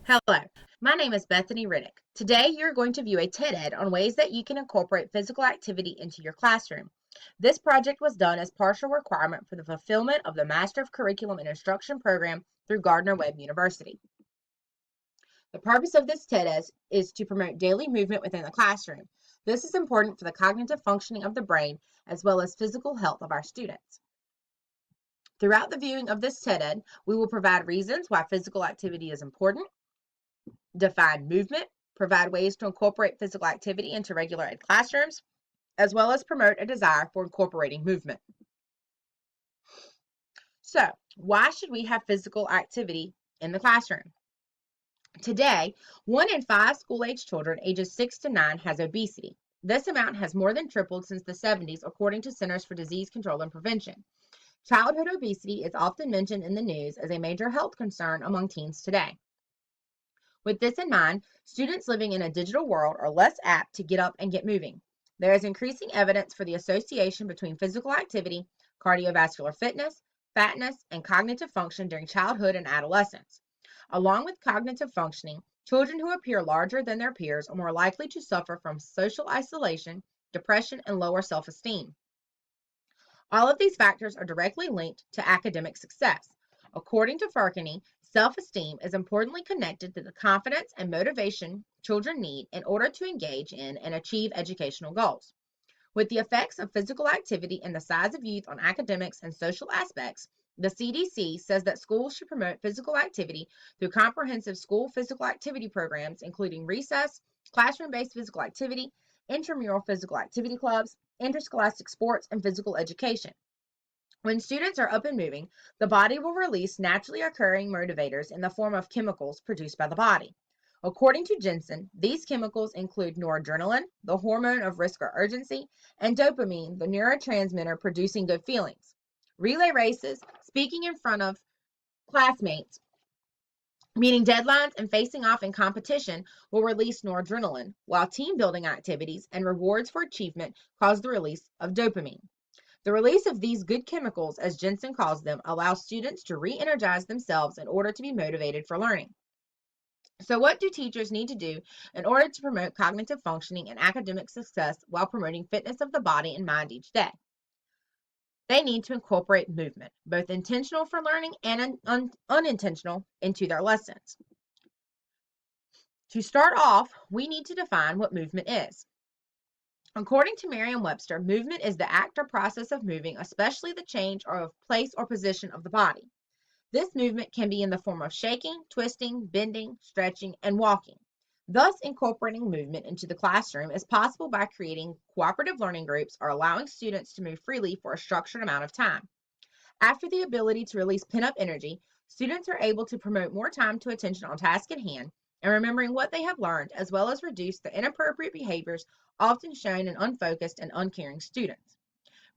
Hello, my name is Bethany Riddick. Today you're going to view a TED Ed on ways that you can incorporate physical activity into your classroom. This project was done as partial requirement for the fulfillment of the Master of Curriculum and Instruction program through Gardner-Webb University. The purpose of this TED Ed is to promote daily movement within the classroom. This is important for the cognitive functioning of the brain as well as physical health of our students. Throughout the viewing of this TED Ed, we will provide reasons why physical activity is important, define movement, provide ways to incorporate physical activity into regular ed classrooms, as well as promote a desire for incorporating movement. So, why should we have physical activity in the classroom? Today, 1 in 5 school-age children ages 6 to 9 has obesity. This amount has more than tripled since the 70s, according to Centers for Disease Control and Prevention. Childhood obesity is often mentioned in the news as a major health concern among teens today. With this in mind, students living in a digital world are less apt to get up and get moving. There is increasing evidence for the association between physical activity, cardiovascular fitness, fatness, and cognitive function during childhood and adolescence. Along with cognitive functioning, children who appear larger than their peers are more likely to suffer from social isolation, depression, and lower self-esteem. All of these factors are directly linked to academic success. According to Farkany, self-esteem is importantly connected to the confidence and motivation children need in order to engage in and achieve educational goals. With the effects of physical activity and the size of youth on academics and social aspects, the CDC says that schools should promote physical activity through comprehensive school physical activity programs, including recess, classroom-based physical activity, intramural physical activity clubs, interscholastic sports, and physical education. When students are up and moving, the body will release naturally occurring motivators in the form of chemicals produced by the body. According to Jensen, these chemicals include noradrenaline, the hormone of risk or urgency, and dopamine, the neurotransmitter producing good feelings. Relay races, speaking in front of classmates, meeting deadlines, and facing off in competition will release noradrenaline, while team building activities and rewards for achievement cause the release of dopamine. The release of these good chemicals, as Jensen calls them, allows students to re-energize themselves in order to be motivated for learning. So what do teachers need to do in order to promote cognitive functioning and academic success while promoting fitness of the body and mind each day? They need to incorporate movement, both intentional for learning and unintentional, into their lessons. To start off, we need to define what movement is. According to Merriam-Webster, movement is the act or process of moving, especially the change of place or position of the body. This movement can be in the form of shaking, twisting, bending, stretching, and walking. Thus, incorporating movement into the classroom is possible by creating cooperative learning groups or allowing students to move freely for a structured amount of time. After the ability to release pent-up energy, students are able to promote more time to attention on task at hand and remembering what they have learned, as well as reduce the inappropriate behaviors often shown in unfocused and uncaring students.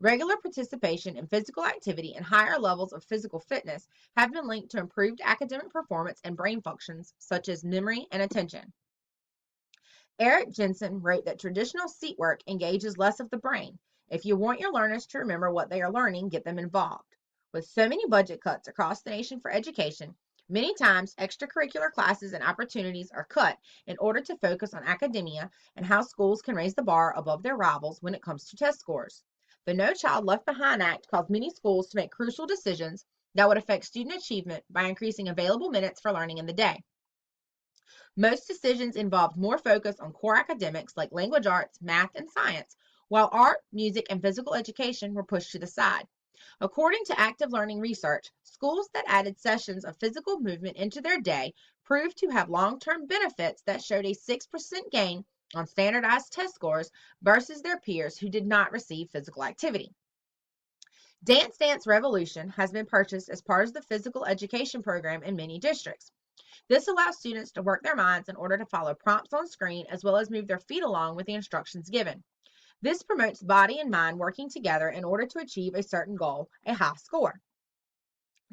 Regular participation in physical activity and higher levels of physical fitness have been linked to improved academic performance and brain functions such as memory and attention. Eric Jensen wrote that traditional seat work engages less of the brain. If you want your learners to remember what they are learning, get them involved. With so many budget cuts across the nation for education, many times extracurricular classes and opportunities are cut in order to focus on academia and how schools can raise the bar above their rivals when it comes to test scores. The No Child Left Behind Act caused many schools to make crucial decisions that would affect student achievement by increasing available minutes for learning in the day. Most decisions involved more focus on core academics like language arts, math, and science, while art, music, and physical education were pushed to the side. According to active learning research, schools that added sessions of physical movement into their day proved to have long-term benefits that showed a 6% gain on standardized test scores versus their peers who did not receive physical activity. Dance Dance Revolution has been purchased as part of the physical education program in many districts. This allows students to work their minds in order to follow prompts on screen as well as move their feet along with the instructions given. This promotes body and mind working together in order to achieve a certain goal, a high score.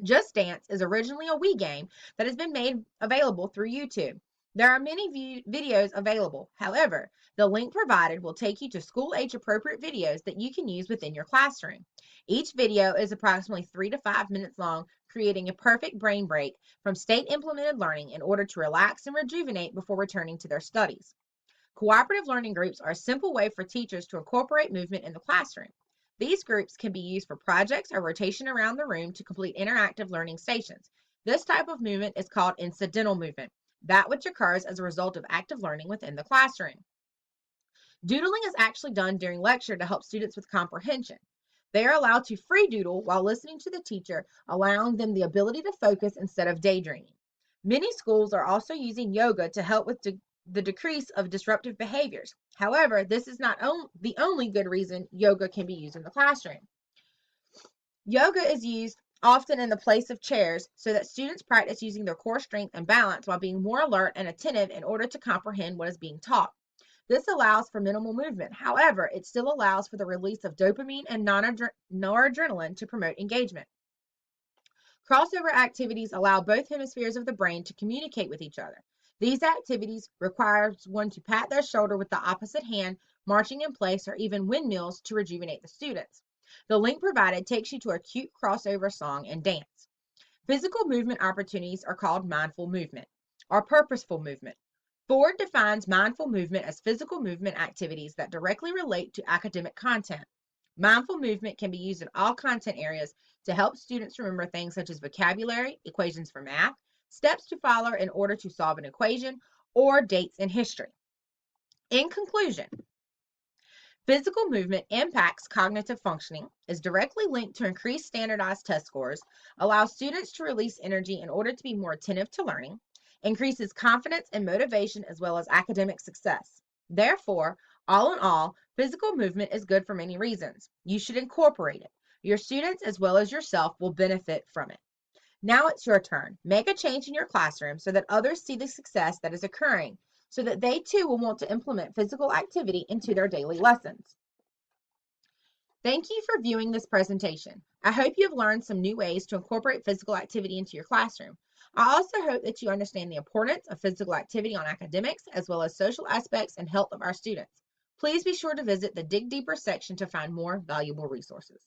Just Dance is originally a Wii game that has been made available through YouTube. There are many videos available. However, the link provided will take you to school-age appropriate videos that you can use within your classroom. Each video is approximately 3 to 5 minutes long, creating a perfect brain break from state implemented learning in order to relax and rejuvenate before returning to their studies. Cooperative learning groups are a simple way for teachers to incorporate movement in the classroom. These groups can be used for projects or rotation around the room to complete interactive learning stations. This type of movement is called incidental movement, that which occurs as a result of active learning within the classroom. Doodling is actually done during lecture to help students with comprehension. They are allowed to free doodle while listening to the teacher, allowing them the ability to focus instead of daydreaming. Many schools are also using yoga to help with the decrease of disruptive behaviors. However, this is not the only good reason yoga can be used in the classroom. Yoga is used often in the place of chairs so that students practice using their core strength and balance while being more alert and attentive in order to comprehend what is being taught. This allows for minimal movement. However, it still allows for the release of dopamine and noradrenaline to promote engagement. Crossover activities allow both hemispheres of the brain to communicate with each other. These activities require one to pat their shoulder with the opposite hand, marching in place, or even windmills to rejuvenate the students. The link provided takes you to a cute crossover song and dance. Physical movement opportunities are called mindful movement or purposeful movement. Ford defines mindful movement as physical movement activities that directly relate to academic content. Mindful movement can be used in all content areas to help students remember things such as vocabulary, equations for math, steps to follow in order to solve an equation, or dates in history. In conclusion, physical movement impacts cognitive functioning, is directly linked to increased standardized test scores, allows students to release energy in order to be more attentive to learning, increases confidence and motivation as well as academic success. Therefore, all in all, physical movement is good for many reasons. You should incorporate it. Your students as well as yourself will benefit from it. Now it's your turn. Make a change in your classroom so that others see the success that is occurring, so that they too will want to implement physical activity into their daily lessons. Thank you for viewing this presentation. I hope you have learned some new ways to incorporate physical activity into your classroom. I also hope that you understand the importance of physical activity on academics as well as social aspects and health of our students. Please be sure to visit the Dig Deeper section to find more valuable resources.